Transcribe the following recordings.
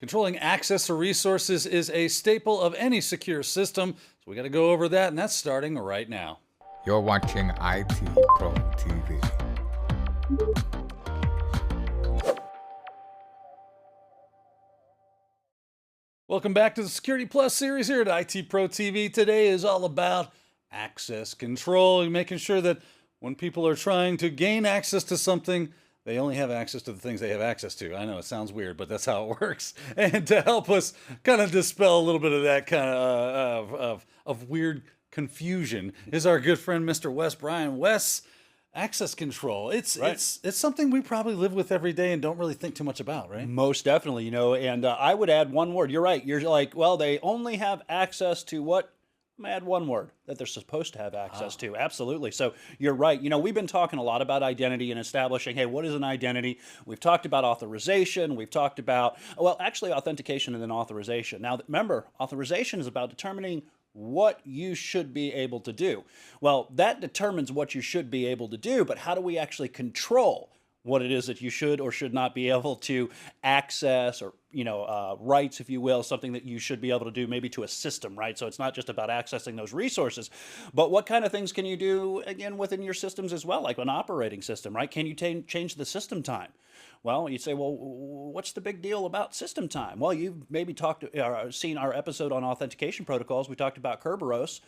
Controlling access to resources is a staple of any secure system, so we got to go over that, and that's starting right now. You're watching IT Pro TV. Welcome back to the Security Plus series here at IT Pro TV. Today is all about access control and making sure that when people are trying to gain access to something, they only have access to the things they have access to. I know it sounds weird, but that's how it works. And to help us kind of dispel a little bit of that kind of weird confusion is our good friend, Mr. Wes Bryan. Wes, access control. It's something we probably live with every day and don't really think too much about, right? Most definitely, and I would add one word. You're right. You're like, well, they only have access to what? I'm gonna add one word that they're supposed to have access to. Absolutely. So you're right. We've been talking a lot about identity and establishing, hey, what is an identity? We've talked about authorization. We've talked about, well, actually authentication and then authorization. Now, remember, authorization is about determining what you should be able to do. Well, that determines what you should be able to do, but how do we actually control what it is that you should or should not be able to access, or rights, if you will, something that you should be able to do maybe to a system, right? So it's not just about accessing those resources, but what kind of things can you do, again, within your systems as well, like an operating system, right? Can you change the system time? Well, you'd say, well, what's the big deal about system time? Well, you've maybe seen our episode on authentication protocols. We talked about Kerberos.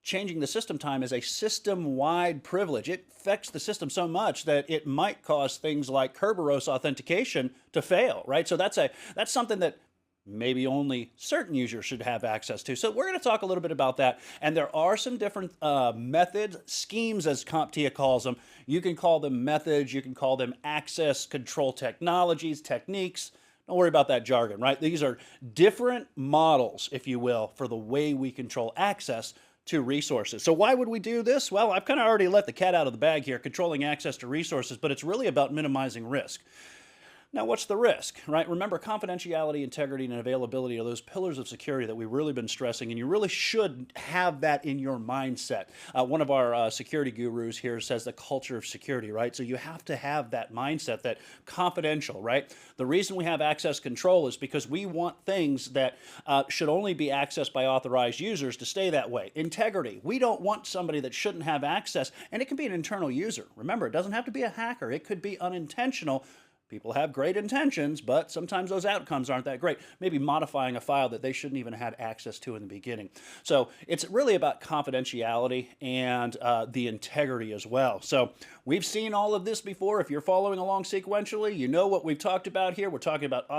Changing the system time is a system-wide privilege. It affects the system so much that it might cause things like Kerberos authentication to fail, right? So that's something that maybe only certain users should have access to. So we're going to talk a little bit about that. And there are some different methods, schemes as CompTIA calls them. You can call them methods. You can call them access control technologies, techniques. Don't worry about that jargon, right? These are different models, if you will, for the way we control access to resources. So why would we do this? Well, I've kind of already let the cat out of the bag here, controlling access to resources, but it's really about minimizing risk. Now, what's the risk, right? Remember, confidentiality, integrity, and availability are those pillars of security that we've really been stressing, and you really should have that in your mindset. One of our security gurus here says the culture of security, right? So you have to have that mindset, that confidential, right? The reason we have access control is because we want things that should only be accessed by authorized users to stay that way. Integrity. We don't want somebody that shouldn't have access, and it can be an internal user. Remember, it doesn't have to be a hacker. It could be unintentional. People have great intentions, but sometimes those outcomes aren't that great. Maybe modifying a file that they shouldn't even have had access to in the beginning. So it's really about confidentiality and the integrity as well. So we've seen all of this before. If you're following along sequentially, you know what we've talked about here. We're talking about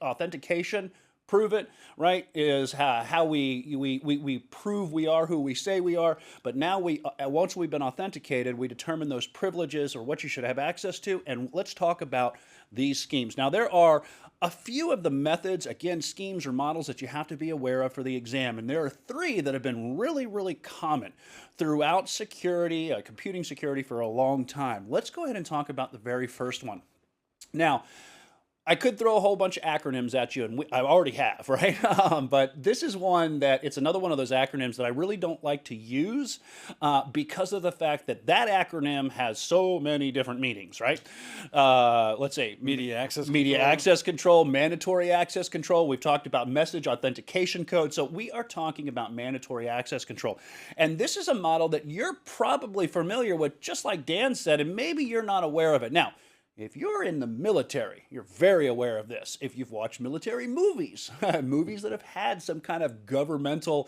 authentication. Prove it, right, is how we prove we are who we say we are. But now once we've been authenticated, we determine those privileges or what you should have access to. And let's talk about these schemes. Now, there are a few of the methods, again, schemes or models that you have to be aware of for the exam. And there are three that have been really, really common throughout security, computing security for a long time. Let's go ahead and talk about the very first one. Now, I could throw a whole bunch of acronyms at you, and I already have, right? But this is one that it's another one of those acronyms that I really don't like to use because of the fact that that acronym has so many different meanings, right? Let's say Media access control, mandatory access control. We've talked about message authentication code. So we are talking about mandatory access control. And this is a model that you're probably familiar with, just like Dan said, and maybe you're not aware of it. Now, if you're in the military, you're very aware of this. If you've watched military movies, movies that have had some kind of governmental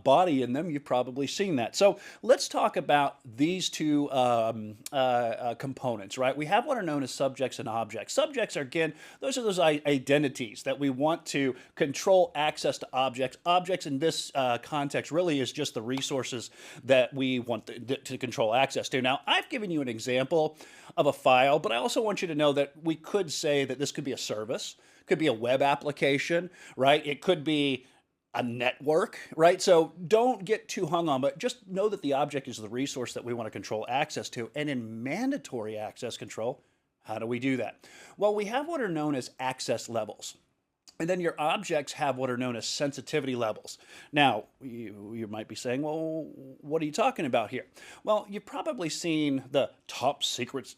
body in them, you've probably seen that. So let's talk about these two components, right? We have what are known as subjects and objects. Subjects are, again, those are those identities that we want to control access to objects. Objects in this context really is just the resources that we want to control access to. Now, I've given you an example of a file, but I also want you to know that we could say that this could be a service, could be a web application, right? It could be a network, right? So don't get too hung on, but just know that the object is the resource that we want to control access to. And in mandatory access control, how do we do that? Well, we have what are known as access levels. And then your objects have what are known as sensitivity levels. Now, you might be saying, well, what are you talking about here? Well, you've probably seen the top secret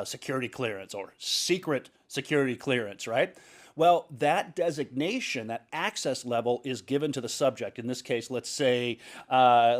security clearance or secret security clearance, right? Well, that designation, that access level, is given to the subject. In this case, let's say a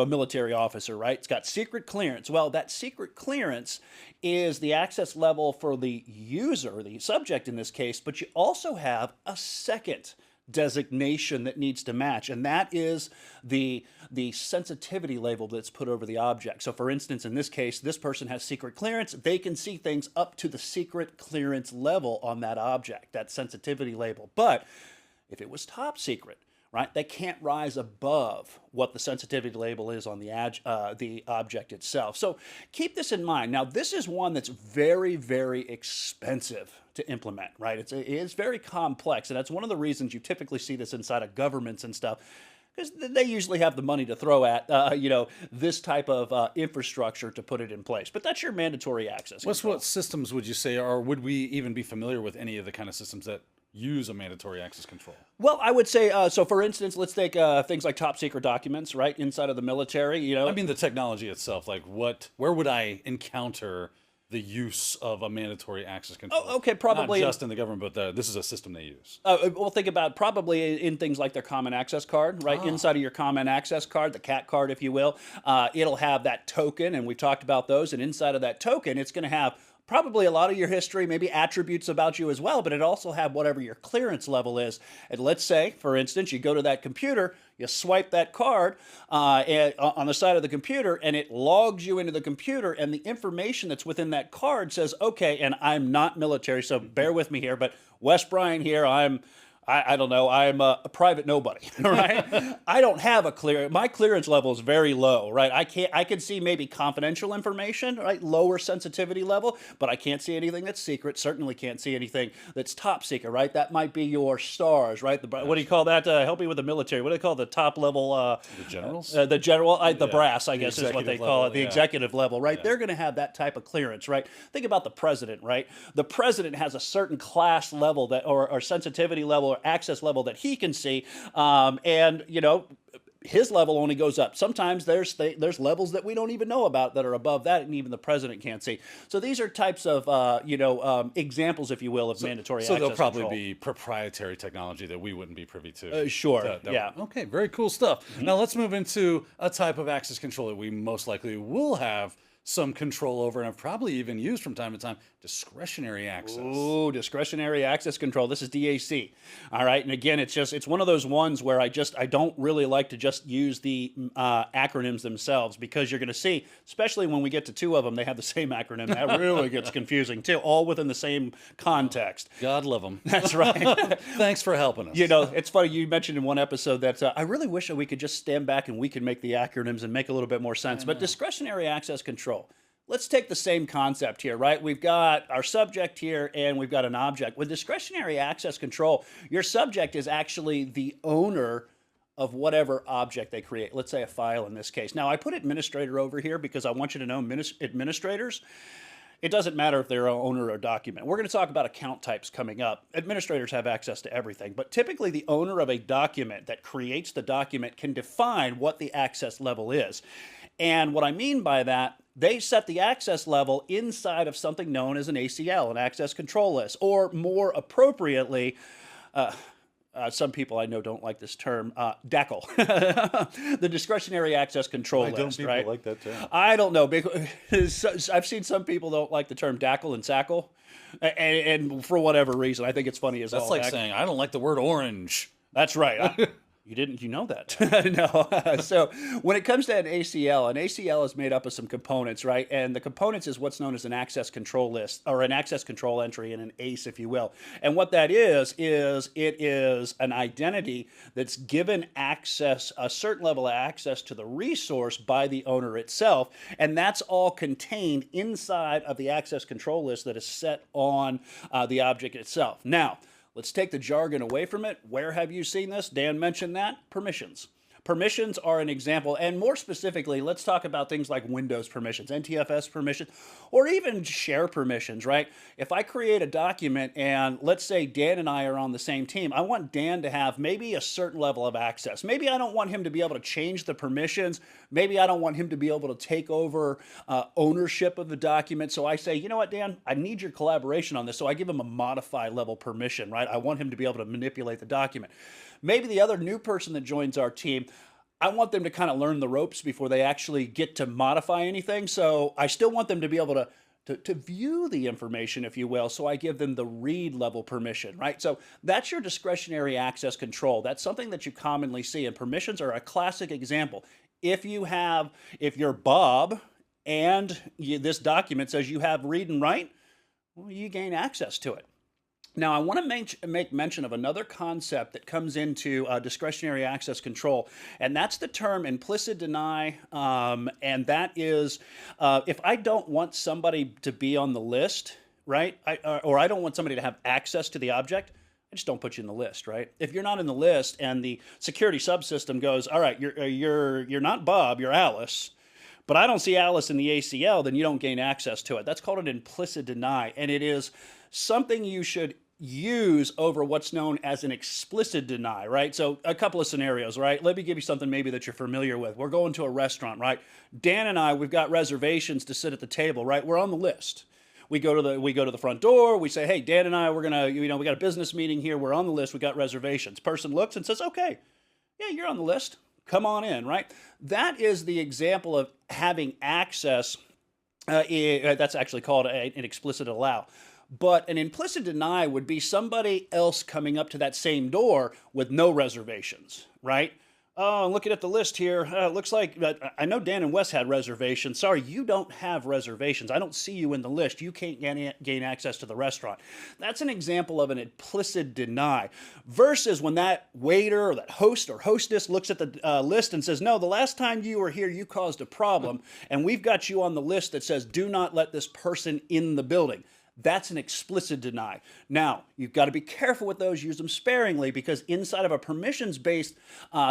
military officer, right? It's got secret clearance. Well, that secret clearance is the access level for the user, the subject in this case, but you also have a second designation that needs to match, and that is the sensitivity label that's put over the object. So for instance, in this case, this person has secret clearance. They can see things up to the secret clearance level on that object, that sensitivity label. But if it was top secret, right, they can't rise above what the sensitivity label is on the object itself. So keep this in mind. Now, this is one that's very, very expensive to implement, right? It is very complex, and that's one of the reasons you typically see this inside of governments and stuff, because they usually have the money to throw at, this type of infrastructure to put it in place. But that's your mandatory access control. What systems would you say, or would we even be familiar with any of the kind of systems that use a mandatory access control? Well, I would say, so for instance, let's take things like top secret documents, right, inside of the military, I mean, the technology itself, like where would I encounter the use of a mandatory access control? Oh, okay, probably not just in the government, but this is a system they use. Well, think about probably in things like their common access card, right? Inside of your common access card, the CAT card, if you will, it'll have that token, and we've talked about those. And inside of that token, it's going to have probably a lot of your history, maybe attributes about you as well, but it also have whatever your clearance level is. And let's say, for instance, you go to that computer, you swipe that card on the side of the computer, and it logs you into the computer, and the information that's within that card says, okay, and I'm not military, so bear with me here, but Wes Bryan here, I don't know, I'm a private nobody, right? I don't have my clearance level is very low, right? I can see maybe confidential information, right? Lower sensitivity level, but I can't see anything that's secret, certainly can't see anything that's top secret, right? That might be your stars, right? What do you call that? Help me with the military. What do they call the top level? The generals? The general, the brass, I guess is what they call it, the yeah. executive level, right? They're going to have that type of clearance, right? Think about the president, right? The president has a certain class level that, or sensitivity level or access level that he can see, and his level only goes up. Sometimes there's levels that we don't even know about that are above that, and even the president can't see. So these are types of examples, if you will, of mandatory access So there'll probably control. be proprietary technology that we wouldn't be privy to. Sure, yeah. Okay, very cool stuff. Now let's move into a type of access control that we most likely will have some control over, and have probably even used from time to time: discretionary access. Ooh, discretionary access control. This is DAC. All right, and again, it's one of those ones where I don't really like to just use the acronyms themselves, because you're going to see, especially when we get to two of them, they have the same acronym. That really gets confusing too, all within the same context. God love them. That's right. Thanks for helping us. It's funny, you mentioned in one episode that I really wish that we could just stand back and we could make the acronyms and make a little bit more sense. But discretionary access control. Let's take the same concept here, right? We've got our subject here and we've got an object. With discretionary access control, your subject is actually the owner of whatever object they create. Let's say a file in this case. Now, I put administrator over here because I want you to know administrators, it doesn't matter if they're an owner or document. We're going to talk about account types coming up. Administrators have access to everything, but typically the owner of a document that creates the document can define what the access level is. And what I mean by that, they set the access level inside of something known as an ACL, an access control list, or more appropriately, some people I know don't like this term, DACL, the discretionary access control list. Why don't people right? like that term? I don't know, because I've seen some people don't like the term DACL and SACL, and for whatever reason, I think it's funny as That's all like heck. saying, I don't like the word orange. That's right. You know that? No. So when it comes to an ACL is made up of some components, right? And the components is what's known as an access control list, or an access control entry, and an ACE, if you will. And what that is it is an identity that's given access, a certain level of access to the resource by the owner itself. And that's all contained inside of the access control list that is set on the object itself. Now, let's take the jargon away from it. Where have you seen this? Dan mentioned that. Permissions. Permissions are an example, and more specifically, let's talk about things like Windows permissions, NTFS permissions, or even share permissions, right? If I create a document and let's say Dan and I are on the same team, I want Dan to have maybe a certain level of access. Maybe I don't want him to be able to change the permissions. Maybe I don't want him to be able to take over ownership of the document. So I say, you know what, Dan, I need your collaboration on this. So I give him a modify level permission, right? I want him to be able to manipulate the document. Maybe the other new person that joins our team, I want them to kind of learn the ropes before they actually get to modify anything. So I still want them to be able to view the information, if you will. So I give them the read level permission, right? So that's your discretionary access control. That's something that you commonly see, and permissions are a classic example. If you're Bob and this document says you have read and write, well, you gain access to it. Now, I want to make mention of another concept that comes into discretionary access control, and that's the term implicit deny, and that is if I don't want somebody to be on the list, right, or I don't want somebody to have access to the object, I just don't put you in the list, right? If you're not in the list and the security subsystem goes, all right, you're not Bob, you're Alice, but I don't see Alice in the ACL, then you don't gain access to it. That's called an implicit deny, and it is something you should use over what's known as an explicit deny, right? So a couple of scenarios, right? Let me give you something maybe that you're familiar with. We're going to a restaurant, right? Dan and I, we've got reservations to sit at the table, right? We're on the list. We go to the front door. We say, hey, Dan and I, we got a business meeting here. We're on the list. We got reservations. Person looks and says, okay, yeah, you're on the list. Come on in, right? That is the example of having access. That's actually called an explicit allow. But an implicit deny would be somebody else coming up to that same door with no reservations, right? Oh, I'm looking at the list here. Looks like I know Dan and Wes had reservations. Sorry, you don't have reservations. I don't see you in the list. You can't gain access to the restaurant. That's an example of an implicit deny. Versus when that waiter or that host or hostess looks at the list and says, no, the last time you were here, you caused a problem, and we've got you on the list that says, do not let this person in the building. That's an explicit deny. Now, you've got to be careful with those. Use them sparingly, because inside of a permissions-based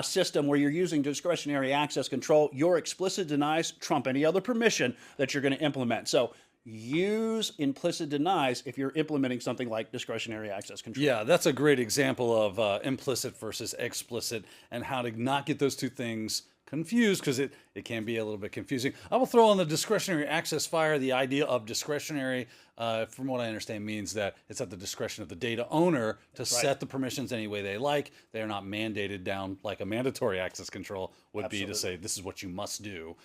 system where you're using discretionary access control, your explicit denies trump any other permission that you're going to implement. So use implicit denies if you're implementing something like discretionary access control. Yeah, that's a great example of implicit versus explicit and how to not get those two things confused, because it can be a little bit confusing. I will throw on the discretionary access fire. The idea of discretionary, from what I understand, means that it's at the discretion of the data owner to set the permissions any way they like. They are not mandated down like a mandatory access control would be to say, this is what you must do.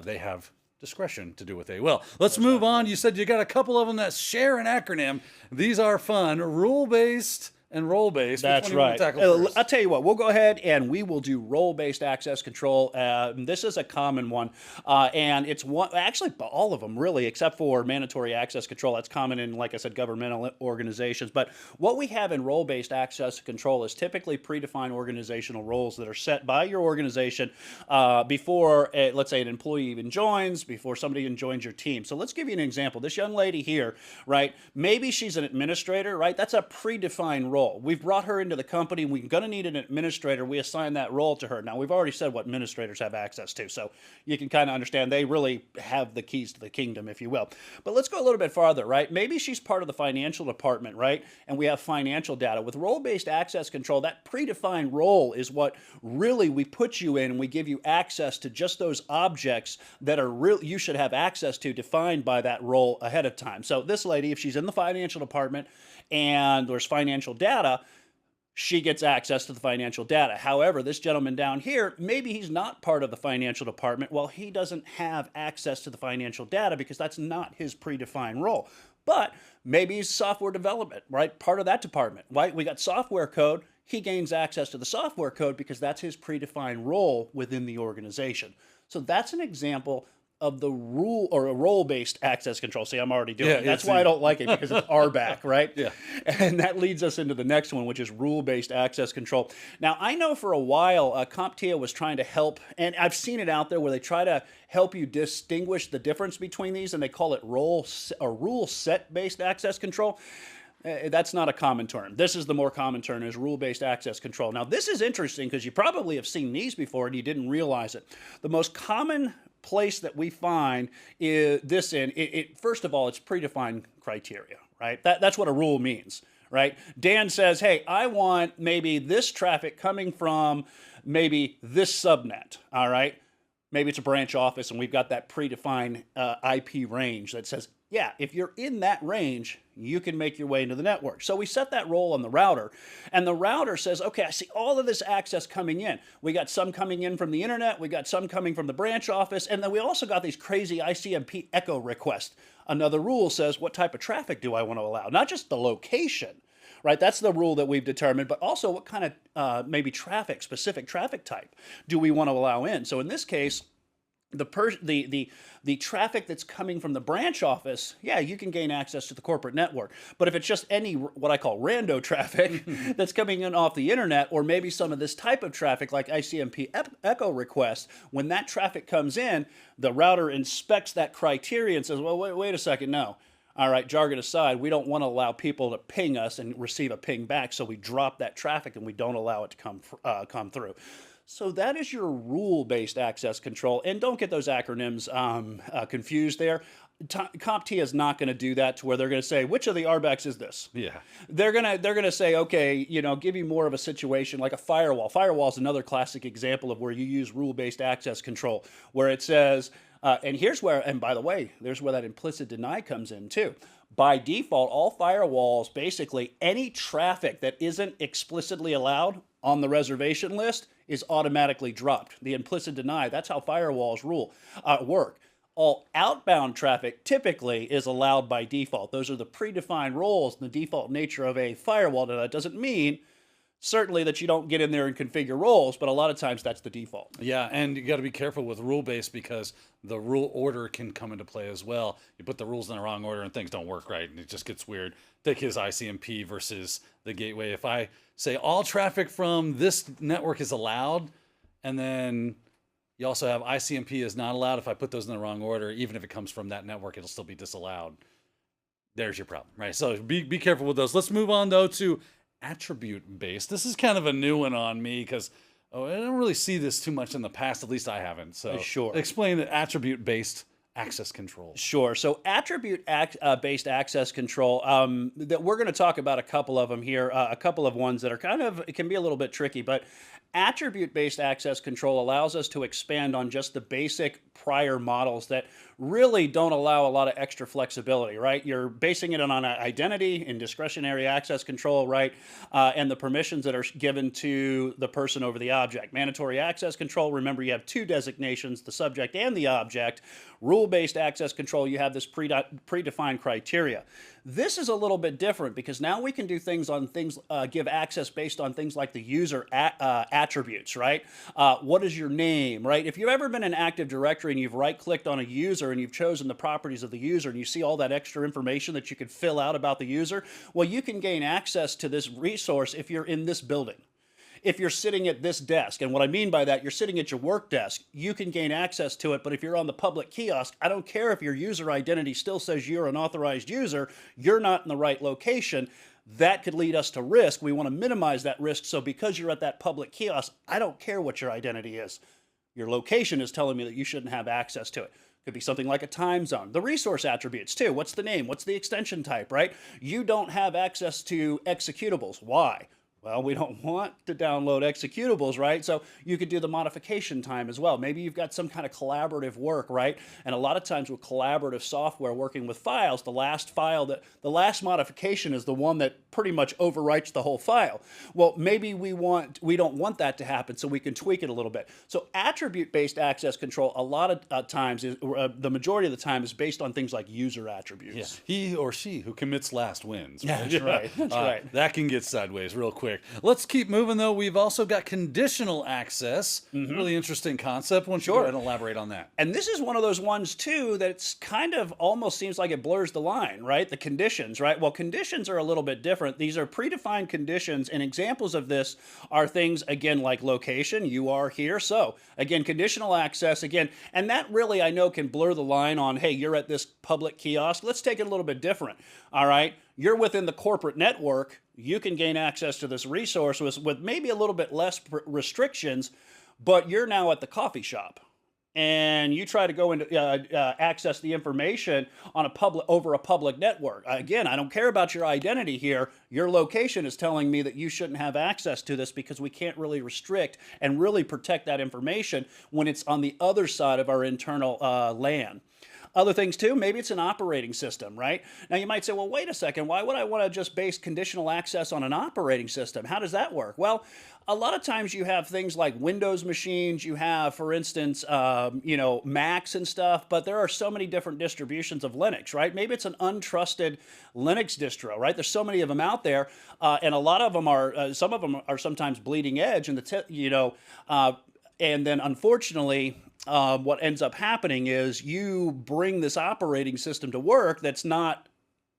They have discretion to do what they will. Let's move on. You said you got a couple of them that share an acronym. These are fun. Rule-based and role-based. That's right. I'll tell you what, we'll go ahead and we will do role-based access control. This is a common one, and it's actually all of them really, except for mandatory access control. That's common in, like I said, governmental organizations. But what we have in role-based access control is typically predefined organizational roles that are set by your organization before, let's say, an employee even joins, before somebody even joins your team. So let's give you an example. This young lady here, right, maybe she's an administrator, right? That's a predefined role. We've brought her into the company. We're going to need an administrator. We assign that role to her. Now, we've already said what administrators have access to, so you can kind of understand they really have the keys to the kingdom, if you will. But let's go a little bit farther, right? Maybe she's part of the financial department, right? And we have financial data. With role-based access control, that predefined role is what really we put you in, and we give you access to just those objects that are you should have access to, defined by that role ahead of time. So this lady, if she's in the financial department and there's financial data, she gets access to the financial data. However, this gentleman down here, maybe he's not part of the financial department. Well, he doesn't have access to the financial data because that's not his predefined role. But maybe he's software development, right? Part of that department, right? We got software code. He gains access to the software code because that's his predefined role within the organization. So that's an example of the rule or a role-based access control. See, I'm already doing it. That's why I don't like it, because it's RBAC, right? Yeah. And that leads us into the next one, which is rule-based access control. Now, I know for a while, CompTIA was trying to help, and I've seen it out there where they try to help you distinguish the difference between these, and they call it rule set-based access control. That's not a common term. This is the more common term, is rule-based access control. Now, this is interesting because you probably have seen these before and you didn't realize it. The most common place that we find is this in, first of all, it's predefined criteria, right? That's what a rule means, right? Dan says, hey, I want maybe this traffic coming from maybe this subnet, all right? Maybe it's a branch office and we've got that predefined IP range that says, yeah, if you're in that range, you can make your way into the network. So we set that role on the router, and the router says, okay, I see all of this access coming in. We got some coming in from the internet, we got some coming from the branch office, and then we also got these crazy ICMP echo requests. Another rule says, what type of traffic do I want to allow? Not just the location, right? That's the rule that we've determined, but also what kind of maybe traffic, specific traffic type do we want to allow in? So in this case, the traffic that's coming from the branch office, yeah, you can gain access to the corporate network. But if it's just any what I call rando traffic that's coming in off the internet, or maybe some of this type of traffic like ICMP echo requests, when that traffic comes in, the router inspects that criteria and says, well, wait a second, no. All right, jargon aside, we don't want to allow people to ping us and receive a ping back, so we drop that traffic and we don't allow it to come through. So that is your rule-based access control. And don't get those acronyms confused there. CompTIA is not going to do that to where they're going to say, which of the RBACs is this? Yeah. They're gonna say, okay, give you more of a situation like a firewall. Firewall is another classic example of where you use rule-based access control, where it says, and here's where, and by the way, there's where that implicit deny comes in too. By default, all firewalls, basically any traffic that isn't explicitly allowed on the reservation list is automatically dropped. The implicit deny, that's how firewalls work. All outbound traffic typically is allowed by default. Those are the predefined roles and the default nature of a firewall. Now, that doesn't mean certainly that you don't get in there and configure roles, but a lot of times that's the default. Yeah, and you got to be careful with rule-based because the rule order can come into play as well. You put the rules in the wrong order and things don't work right, and it just gets weird. Take his ICMP versus the gateway. If I say all traffic from this network is allowed, and then you also have ICMP is not allowed, if I put those in the wrong order, even if it comes from that network, it'll still be disallowed. There's your problem, right? So be careful with those. Let's move on, though, to attribute-based. This is kind of a new one on me because I don't really see this too much in the past. At least I haven't. So sure. Explain the attribute-based access control. Sure. So attribute-based access control, that we're going to talk about a couple of them here, a couple of ones that are it can be a little bit tricky, but attribute-based access control allows us to expand on just the basic prior models that really don't allow a lot of extra flexibility, right? You're basing it on an identity and discretionary access control, right? And the permissions that are given to the person over the object. Mandatory access control, remember you have two designations, the subject and the object. Rule-based access control, you have this predefined criteria. This is a little bit different because now we can do things on give access based on things like the user attributes, right? What is your name, right? If you've ever been in Active Directory and you've right-clicked on a user and you've chosen the properties of the user and you see all that extra information that you could fill out about the user, well, you can gain access to this resource if you're in this building. If you're sitting at this desk, and what I mean by that, you're sitting at your work desk, you can gain access to it, but if you're on the public kiosk, I don't care if your user identity still says you're an authorized user, you're not in the right location. That could lead us to risk. We want to minimize that risk, so because you're at that public kiosk, I don't care what your identity is. Your location is telling me that you shouldn't have access to it. Could be something like a time zone. The resource attributes too. What's the name? What's the extension type, right? You don't have access to executables. Why? Well, we don't want to download executables, right? So you could do the modification time as well. Maybe you've got some kind of collaborative work, right? And a lot of times with collaborative software working with files, the last modification is the one that pretty much overwrites the whole file. Well, maybe we don't want that to happen, so we can tweak it a little bit. So attribute-based access control, a lot of times, the majority of the time, is based on things like user attributes. Yeah. He or she who commits last wins. Right? That's right. That's right. That can get sideways real quick. Let's keep moving, though. We've also got conditional access. Really interesting concept. Why don't you go ahead and elaborate on that? And this is one of those ones, too, that's kind of almost seems like it blurs the line, right? The conditions, right? Well, conditions are a little bit different. These are predefined conditions, and examples of this are things, again, like location. You are here. So, again, conditional access, again, and that really, I know, can blur the line on, hey, you're at this public kiosk. Let's take it a little bit different, all right? you're within the corporate network, you can gain access to this resource with maybe a little bit less restrictions, but you're now at the coffee shop and you try to go into access the information on over a public network. Again, I don't care about your identity here. Your location is telling me that you shouldn't have access to this because we can't really restrict and really protect that information when it's on the other side of our internal LAN. Other things too, maybe it's an operating system, right? Now you might say, well, wait a second, why would I want to just base conditional access on an operating system? How does that work? Well, a lot of times you have things like Windows machines, you have, for instance, Macs and stuff, but there are so many different distributions of Linux, right? Maybe it's an untrusted Linux distro, right? There's so many of them out there, and a lot of them are, some of them are sometimes bleeding edge, and and then unfortunately, what ends up happening is you bring this operating system to work that's not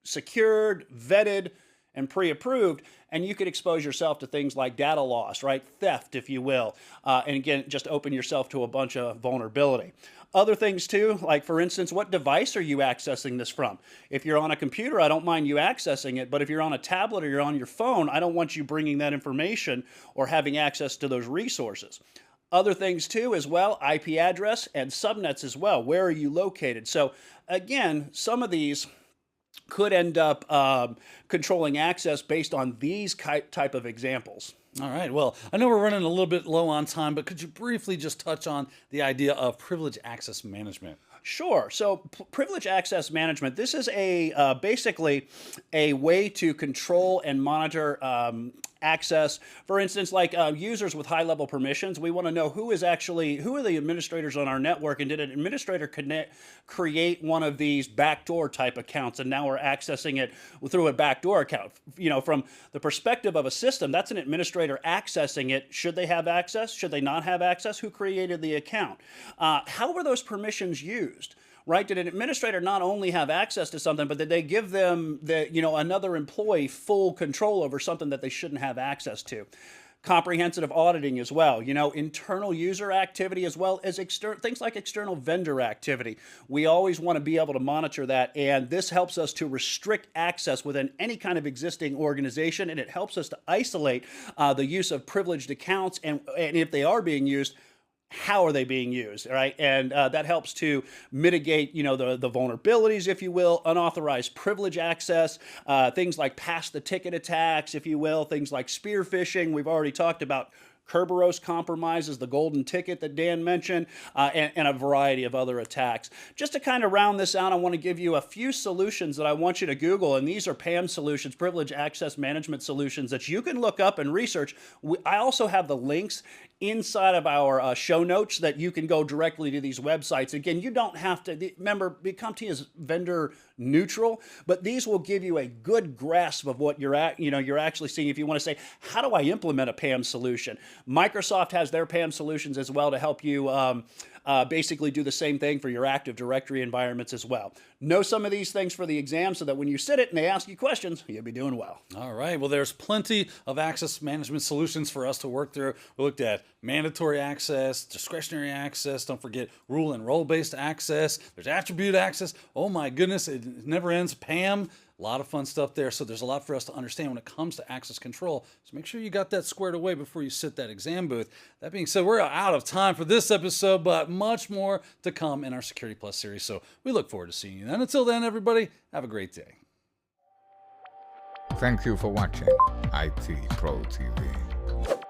secured, vetted, and pre-approved, and you could expose yourself to things like data loss, right? Theft, if you will. And again, just open yourself to a bunch of vulnerability. Other things too, like for instance, what device are you accessing this from? If you're on a computer, I don't mind you accessing it, but if you're on a tablet or you're on your phone, I don't want you bringing that information or having access to those resources. Other things too as well, IP address and subnets as well. Where are you located? So again, some of these could end up controlling access based on these type of examples. All right. Well, I know we're running a little bit low on time, but could you briefly just touch on the idea of privileged access management? Sure. So privilege access management, this is basically a way to control and monitor access. For instance, like users with high-level permissions, we want to know who are the administrators on our network, and did an administrator create one of these backdoor type accounts, and now we're accessing it through a backdoor account. From the perspective of a system, that's an administrator accessing it. Should they have access? Should they not have access? Who created the account? How were those permissions used? Right? Did an administrator not only have access to something, but did they give them another employee full control over something that they shouldn't have access to? Comprehensive auditing as well, internal user activity as well as things like external vendor activity. We always want to be able to monitor that, and this helps us to restrict access within any kind of existing organization, and it helps us to isolate the use of privileged accounts, and if they are being used, how are they being used, right? And that helps to mitigate, the vulnerabilities, if you will, unauthorized privilege access, things like pass the ticket attacks, if you will, things like spear phishing. We've already talked about Kerberos compromises, the golden ticket that Dan mentioned, and a variety of other attacks. Just to kind of round this out, I want to give you a few solutions that I want you to Google, and these are PAM solutions, Privilege Access Management solutions, that you can look up and research. I also have the links inside of our show notes that you can go directly to these websites. Again, you don't have to, remember, CompTIA is vendor neutral, but these will give you a good grasp of what you're actually seeing. If you want to say, how do I implement a PAM solution? Microsoft has their PAM solutions as well to help you basically do the same thing for your Active Directory environments as well. Know some of these things for the exam so that when you sit it and they ask you questions, you'll be doing well. All right. Well, there's plenty of access management solutions for us to work through. We looked at mandatory access, discretionary access. Don't forget rule and role-based access. There's attribute access. Oh my goodness, it never ends. PAM. A lot of fun stuff there. So there's a lot for us to understand when it comes to access control. So make sure you got that squared away before you sit that exam booth. That being said, we're out of time for this episode, but much more to come in our Security Plus series. So we look forward to seeing you then. Until then, everybody, have a great day. Thank you for watching IT Pro TV.